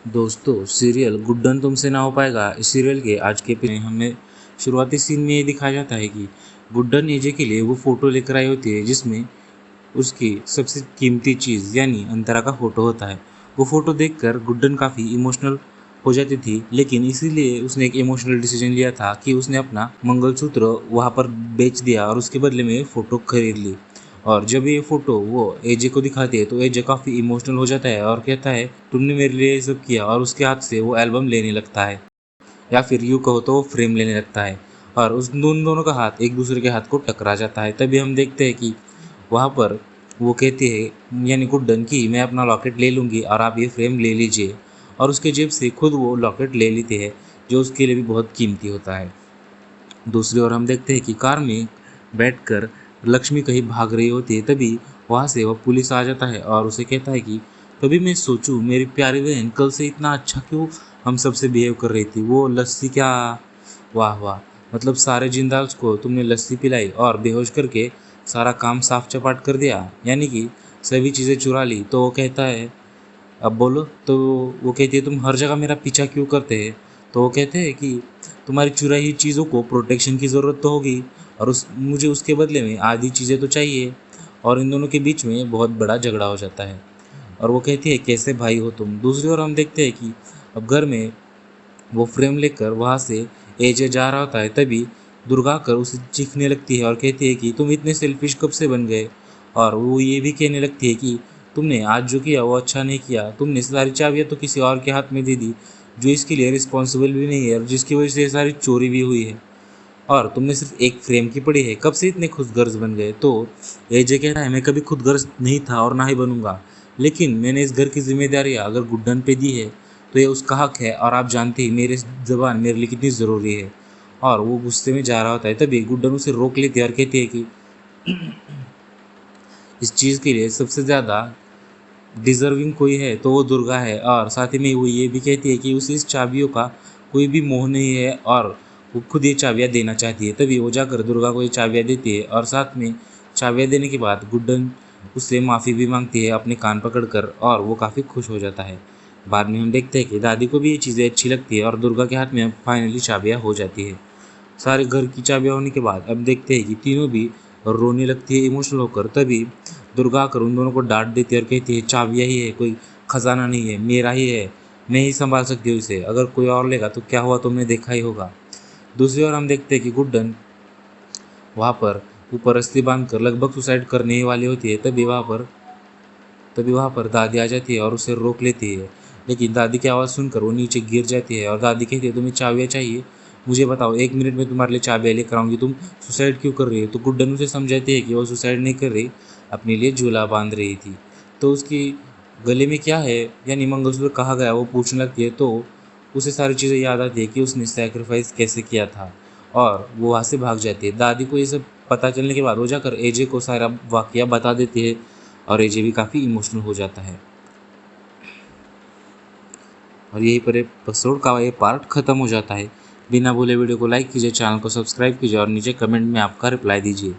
दोस्तों, सीरियल गुड्डन तुमसे ना हो पाएगा इस सीरियल के आज के एपिसोड में हमें शुरुआती सीन में ये दिखाया जाता है कि गुड्डन एजे के लिए वो फ़ोटो लेकर आई होती है जिसमें उसकी सबसे कीमती चीज़ यानी अंतरा का फ़ोटो होता है। वो फ़ोटो देखकर गुड्डन काफ़ी इमोशनल हो जाती थी, लेकिन इसीलिए उसने एक इमोशनल डिसीजन लिया था कि उसने अपना मंगलसूत्र वहाँ पर बेच दिया और उसके बदले में फ़ोटो खरीद ली। और जब ये फ़ोटो वो एजे को दिखाती है तो एजे काफ़ी इमोशनल हो जाता है और कहता है तुमने मेरे लिए ये सब किया, और उसके हाथ से वो एल्बम लेने लगता है, या फिर यूँ कहो तो वो फ्रेम लेने लगता है और उस दोनों का हाथ एक दूसरे के हाथ को टकरा जाता है। तभी हम देखते हैं कि वहाँ पर वो कहती है यानी गुड्डन की मैं अपना लॉकेट ले लूँगी और आप ये फ्रेम ले लीजिए, और उसके जेब से खुद वो लॉकेट ले लेती है जो उसके लिए भी बहुत कीमती होता है। दूसरी ओर हम देखते हैं कि कार में बैठकर लक्ष्मी कहीं भाग रही होती है। तभी वहाँ से वह पुलिस आ जाता है और उसे कहता है कि तभी मैं सोचूं मेरी प्यारी बहन कल से इतना अच्छा क्यों हम सबसे बिहेव कर रही थी। वो लस्सी क्या, वाह वाह, मतलब सारे जिंदाल्स को तुमने लस्सी पिलाई और बेहोश करके सारा काम साफ चपाट कर दिया, यानी कि सभी चीज़ें चुरा ली। तो वो कहता है अब बोलो। तो वो कहती है तुम हर जगह मेरा पीछा क्यों करते हैं। तो वो कहते हैं कि तुम्हारी चुराई हुई चीज़ों को प्रोटेक्शन की ज़रूरत तो होगी, और मुझे उसके बदले में आधी चीज़ें तो चाहिए। और इन दोनों के बीच में बहुत बड़ा झगड़ा हो जाता है और वो कहती है कैसे भाई हो तुम। दूसरी ओर हम देखते हैं कि अब घर में वो फ्रेम लेकर वहाँ से एजे जा रहा होता है। तभी दुर्गा आकर उसे चीखने लगती है और कहती है कि तुम इतने सेल्फिश कब से बन गए। और वो ये भी कहने लगती है कि तुमने आज जो किया वो अच्छा नहीं किया, तुमने सारी चाबियाँ तो किसी और के हाथ में दे दी जो इसके लिए रिस्पॉन्सिबल भी नहीं है और जिसकी वजह से ये सारी चोरी भी हुई है, और तुमने सिर्फ एक फ्रेम की पड़ी है, कब से इतने खुदगर्ज बन गए। तो एजे कह रहा है मैं कभी खुदगर्ज नहीं था और ना ही बनूंगा, लेकिन मैंने इस घर की जिम्मेदारी अगर गुड्डन पे दी है तो ये उसका हक है, और आप जानते ही मेरी ज़बान मेरे लिए कितनी ज़रूरी है। और वो गुस्से में जा रहा होता है। तभी गुड्डन उसे रोक लेती है और कहती है कि इस चीज़ के लिए सबसे ज़्यादा डिज़र्विंग कोई है तो वो दुर्गा है, और साथ ही में वो ये भी कहती है कि उसे इस चाबियों का कोई भी मोह नहीं है और वो खुद ये चाबियाँ देना चाहती है। तभी वो जाकर दुर्गा को ये चाबियाँ देती है और साथ में चाबियाँ देने के बाद गुड्डन उससे माफ़ी भी मांगती है अपने कान पकड़कर, और वो काफ़ी खुश हो जाता है। बाद में हम देखते हैं कि दादी को भी ये चीज़ें अच्छी लगती है और दुर्गा के हाथ में फाइनली चाबियाँ हो जाती है। सारे घर की चाबियाँ होने के बाद अब देखते हैं कि तीनों भी रोने लगती है इमोशनल होकर। तभी दुर्गा आकर उन दोनों को डांट देती है और कहती है चाबियाँ ही है, कोई खजाना नहीं है, मेरा ही है, मैं ही संभाल सकती हूँ इसे, अगर कोई और लेगा तो क्या हुआ तुमने देखा ही होगा। दूसरी ओर हम देखते हैं कि गुड्डन वहाँ पर ऊपर रस्सी बांध कर लगभग सुसाइड करने ही वाली होती है। तभी वहाँ पर दादी आ जाती है और उसे रोक लेती है, लेकिन दादी की आवाज़ सुनकर वो नीचे गिर जाती है और दादी कहती है तुम्हें चाबियाँ चाहिए, मुझे बताओ, 1 मिनट में तुम्हारे लिए चाबियाँ लेकर आऊँगी, तुम सुसाइड क्यों कर रही हो। तो गुड्डन उसे समझाती है कि वो सुसाइड नहीं कर रही, अपने लिए झूला बांध रही थी। तो उसकी गले में क्या है यानी मंगलसूत्र कहाँ गया वो पूछने लगती है। तो उसे सारी चीज़ें याद आती है कि उसने सेक्रीफाइस कैसे किया था, और वो वहाँ से भाग जाती है। दादी को ये सब पता चलने के बाद वो जाकर एजे को सारा वाकया बता देती है और एजे भी काफ़ी इमोशनल हो जाता है। और यहीं पर एपिसोड का ये पार्ट ख़त्म हो जाता है। बिना बोले वीडियो को लाइक कीजिए, चैनल को सब्सक्राइब कीजिए और नीचे कमेंट में आपका रिप्लाई दीजिए।